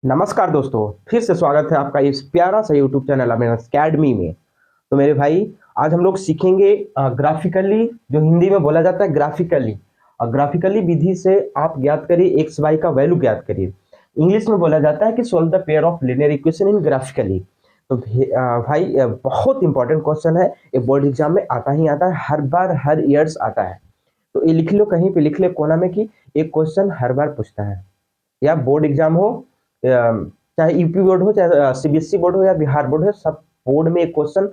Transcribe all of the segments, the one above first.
नमस्कार दोस्तों, फिर से स्वागत है आपका इस प्यारा सा यूट्यूब चैनल अकेडमी में। तो मेरे भाई, आज हम लोग सीखेंगे ग्राफिकली, जो हिंदी में बोला जाता है ग्राफिकली। और ग्राफिकली विधि से आप ज्ञात करिए एक्स वाई का वैल्यू ज्ञात करिए। इंग्लिश में बोला जाता है कि solve the pair of linear equation in graphically. तो भाई, बहुत इंपॉर्टेंट क्वेश्चन है। ये बोर्ड एग्जाम में आता ही आता है, हर बार हर ईयर्स आता है। तो ये लिख लो, कहीं पे लिख ले कोना में कि एक क्वेश्चन हर बार पूछता है। या बोर्ड एग्जाम हो, चाहे यूपी बोर्ड हो, चाहे सीबीएसई बोर्ड हो या बिहार बोर्ड हो, सब बोर्ड में एक क्वेश्चन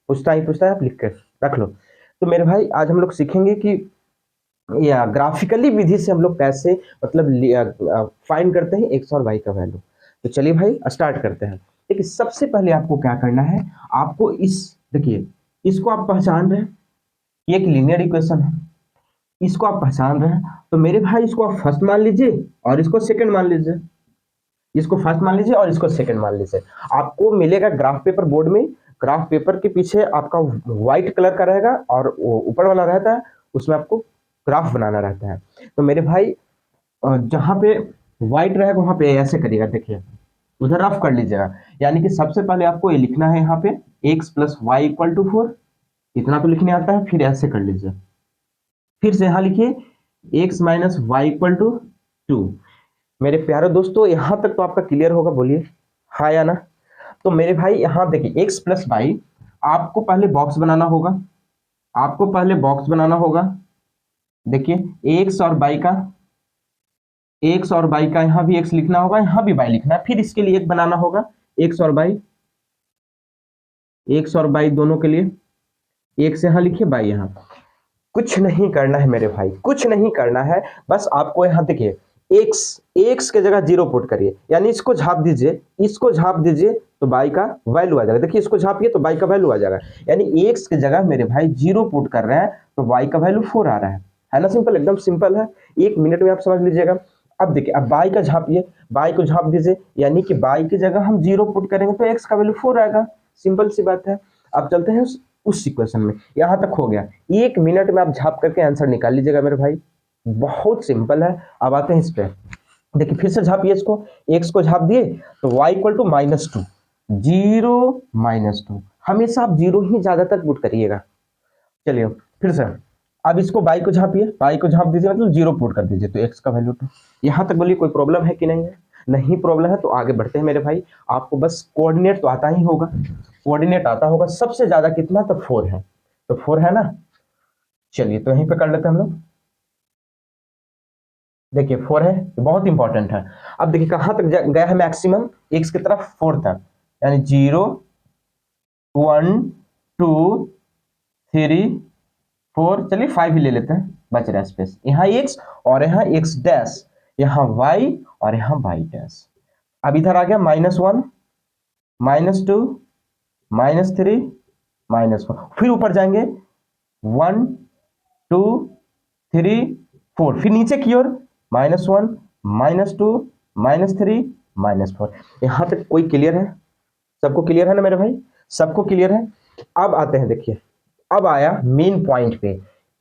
पूछता ही पूछता है। आप लिख कर रख लो। तो मेरे भाई, आज हम लोग सीखेंगे कि या ग्राफिकली विधि से हम लोग कैसे मतलब फाइंड करते हैं एक्स और वाई का वैल्यू। तो चलिए भाई, स्टार्ट करते हैं। देखिए, सबसे पहले आपको क्या करना है, आपको देखिए, इसको आप पहचान रहे हैं, ये एक लीनियर इक्वेशन है। इसको आप पहचान रहे हैं, तो मेरे भाई इसको आप फर्स्ट मान लीजिए और इसको सेकंड मान लीजिए। इसको फर्स्ट मान लीजिए और इसको सेकंड मान लीजिए। आपको मिलेगा ग्राफ पेपर बोर्ड में। ग्राफ पेपर के पीछे आपका व्हाइट कलर का रहेगा और वो ऊपर वाला रहता है, उसमें आपको ग्राफ बनाना रहता है। तो मेरे भाई, जहां पे व्हाइट रहेगा वहां पे ऐसे करिएगा। देखिए, उधर रफ कर लीजिएगा। यानी कि सबसे पहले आपको ये लिखना है यहाँ पे x plus Y equal to 4। इतना तो लिखने आता है। फिर ऐसे कर लीजिए। फिर से यहाँ लिखिए x minus Y equal to 2। मेरे प्यारे दोस्तों, यहां तक तो आपका क्लियर होगा, बोलिए हाँ या ना। तो मेरे भाई, यहां देखिए x प्लस वाई, आपको पहले बॉक्स बनाना होगा। आपको पहले बॉक्स बनाना होगा। देखिए, x और y का, x और y का यहां भी x लिखना होगा, यहां भी y लिखना है। फिर इसके लिए एक बनाना होगा, x और y, x और y दोनों के लिए x यहां लिखिए, y यहां। कुछ नहीं करना है मेरे भाई, कुछ नहीं करना है। बस आपको यहां देखिए, एक्स एक्स के जगह जीरो पुट करिए, यानी इसको झाप दीजिए, इसको झाप दीजिए तो बाई का वैल्यू आ जाएगा। देखिए, इसको झापिए तो बाई का वैल्यू आ जाएगा। यानी एक्स की जगह मेरे भाई जीरो पुट कर रहे हैं तो वाई का वैल्यू 4 आ रहा है ना। सिंपल, एकदम सिंपल है। 1 मिनट में आप समझ लीजिएगा। अब देखिए, अब बाई का झापिए, बाई को झाप दीजिए, यानी कि बाई की जगह हम जीरो पुट करेंगे तो एक्स का वैल्यू 4 आएगा। सिंपल सी बात है। अब चलते हैं उस इक्वेशन में। यहां तक हो गया। 1 मिनट में आप झाप करके आंसर निकाल लीजिएगा मेरे भाई। बहुत सिंपल है। अब आते हैं इस पे। देखिए, फिर से झापिए इसको। एक्स को झाप दिए तो y इक्वल टू -2, 0 -2। हमेशा आप जीरो ही ज्यादातर पुट करिएगा। चलिए, फिर से अब इसको y को झापिए, y को झाप दीजिए, मतलब जीरो पुट कर दीजिए तो x का वैल्यू 2। यहां तक बोलिए, कोई प्रॉब्लम है कि नहीं है? नहीं प्रॉब्लम है तो आगे बढ़ते हैं मेरे भाई। आपको बस कोऑर्डिनेट तो आता ही होगा, कोऑर्डिनेट आता होगा। सबसे ज्यादा कितना? तो 4 है। तो 4 है ना। चलिए, तो यहीं पे कर लेते हैं हम लोग। देखिए, 4 है, ये बहुत इंपॉर्टेंट है। अब देखिए कहां तक गया है मैक्सिमम, एक्स की तरफ 4 तक। यानी 0 1 2 3 4, चलिए 5 ही ले लेते हैं, बच रहा है स्पेस। यहाँ एक्स और यहाँ एक्स डैश, यहाँ वाई और यहाँ वाई डैश। अब इधर आ गया -1 -2 -3 -4। फिर ऊपर जाएंगे 1 2 3 4, फिर नीचे की ओर -1 -2 -3 -4। यहां तक कोई क्लियर है? सबको क्लियर है ना मेरे भाई? सबको क्लियर है। अब आते हैं, देखिए, अब आया मेन पॉइंट पे।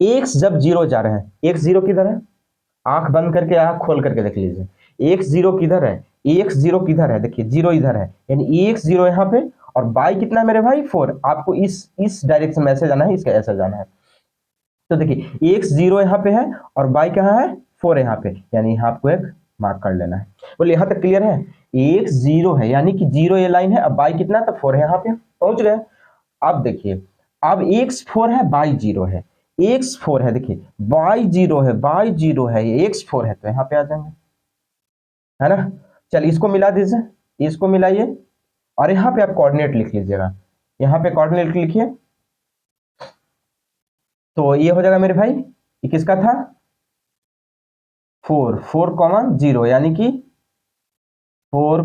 एक्स जब जीरो जा रहे हैं, एक्स जीरो किधर है? आंख बंद करके आंख खोल करके देख लीजिए। एक्स जीरो किधर है? एक्स जीरो किधर है? देखिए, जीरो इधर है, यानी एक्स जीरो यहाँ पे। और बाई कितना है मेरे भाई? 4। आपको इस डायरेक्शन में ऐसे जाना है, इसके ऐसे जाना है। तो देखिए, एक्स जीरो यहाँ पे है और बाई कहाँ है? 4 यहाँ पे, यानी यहाँ आपको एक मार्क कर लेना है। बोले यहाँ तक क्लियर है? एक्स जीरो है, यानी कि जीरो ये लाइन है। अब बाई कितना? तो 4 है, यहाँ पे पहुंच गए। अब देखिए, अब एक्स 4 है, बाई जीरो है। एक्स 4 है, देखिए, बाई जीरो है, बाई जीरो है, ये एक्स 4 है, तो यहाँ पे आ जाएंगे, है ना। चलिए, इसको मिला दीजिए, इसको मिलाइए और यहाँ पे आप कोऑर्डिनेट लिख लीजिएगा। यहाँ पे कोऑर्डिनेट लिखिए तो ये हो जाएगा मेरे भाई। ये किसका था? 4 4 0, यानी कि 4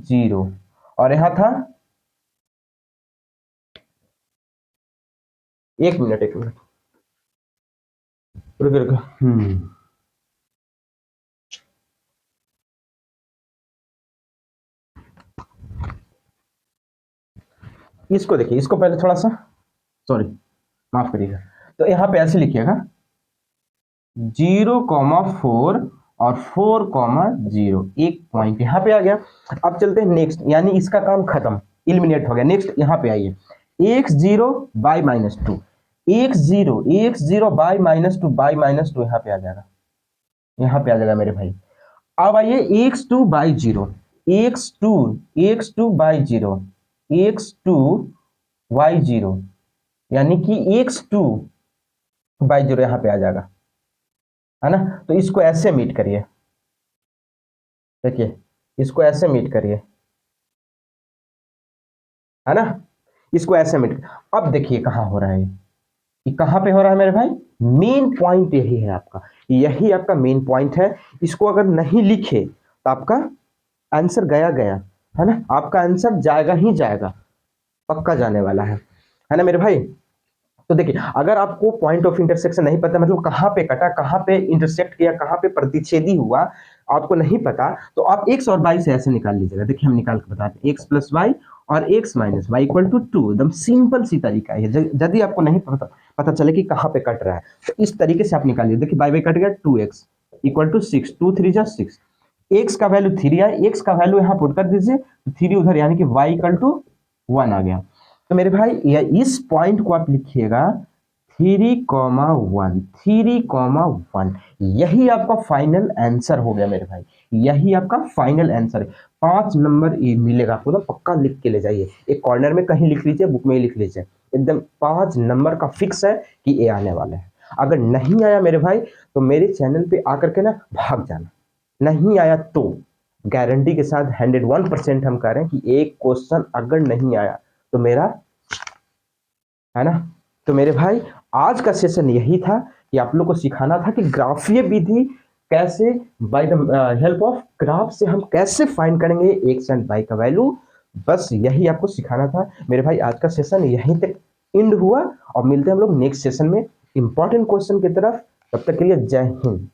0। और यहां था, 1 मिनट 1 मिनट, रुको रुको। इसको देखिए, इसको पहले थोड़ा सा, सॉरी, माफ करिएगा। तो यहाँ पे ऐसे लिखिएगा, 0 4 और 4,0 एक पॉइंट यहाँ पे आ गया। अब चलते हैं नेक्स्ट, यानी इसका काम खत्म, इलिमिनेट हो गया। नेक्स्ट यहाँ पे आइए, x0 बाई -2, x0 बाई -2 यहाँ पे आ जाएगा, यहाँ पे आ जाएगा मेरे भाई। अब आइए x2 by 0, x2 by 0, x2 y 0, यानी कि x2 बाई 0 यहाँ पे आ जाएगा, है ना। तो इसको ऐसे मीट करिए, देखिए इसको ऐसे मीट करिए, है ना, इसको ऐसे मीट। अब देखिए कहाँ हो रहा है ये कहाँ पे हो रहा है मेरे भाई, मेन पॉइंट यही है आपका, यही आपका मेन पॉइंट है। इसको अगर नहीं लिखे तो आपका आंसर गया गया, है ना, आपका आंसर जाएगा ही जाएगा, पक्का जाने वाला है ना मेरे भाई। तो देखिए अगर आपको पॉइंट ऑफ इंटरसेक्शन नहीं पता, मतलब कहाँ पे कटा, कहाँ पे इंटरसेक्ट किया, कहाँ पे प्रतिच्छेदी हुआ, आपको नहीं पता, तो आप x और y से ऐसे निकाल लीजिएगा। देखिए हम निकाल के बताते हैं, x प्लस वाई और x minus Y equal to 2, एकदम सिंपल सी तरीका है। यदि आपको नहीं पता चले कि कहाँ पे कट रहा है, तो इस तरीके से आप निकालिए। देखिए बाई बाई कट गया, 2x इक्वल टू 6, 2 3 जा 6, x का वैल्यू 3 आया, x का वैल्यू यहाँ पुट कर दीजिए, 3 उधर, यानी कि y इक्वल टू 1 आ गया। तो मेरे भाई इस पॉइंट को आप लिखिएगा 3,1, 3,1, यही आपका फाइनल आंसर हो गया मेरे भाई, यही आपका फाइनल आंसर है। 5 नंबर ये मिलेगा आपको, तो पक्का लिख के ले जाइए, एक कॉर्नर में कहीं लिख लीजिए, बुक में ही लिख लीजिए, एकदम 5 नंबर का फिक्स है कि ये आने वाला है। अगर नहीं आया मेरे भाई तो मेरे चैनल पे आकर के ना भाग जाना, नहीं आया तो गारंटी के साथ 101% हम कह रहे हैं कि एक क्वेश्चन अगर नहीं आया तो मेरा, है ना। तो मेरे भाई आज का सेशन यही था कि आप लोग को सिखाना था कि ग्राफीय विधि कैसे, by the help of graph से हम कैसे फाइंड करेंगे एक्स एंड वाई का वैल्यू, बस यही आपको सिखाना था मेरे भाई। आज का सेशन यहीं तक एंड हुआ, और मिलते हैं हम लोग नेक्स्ट सेशन में इंपॉर्टेंट क्वेश्चन की तरफ। तब तक के लिए जय हिंद।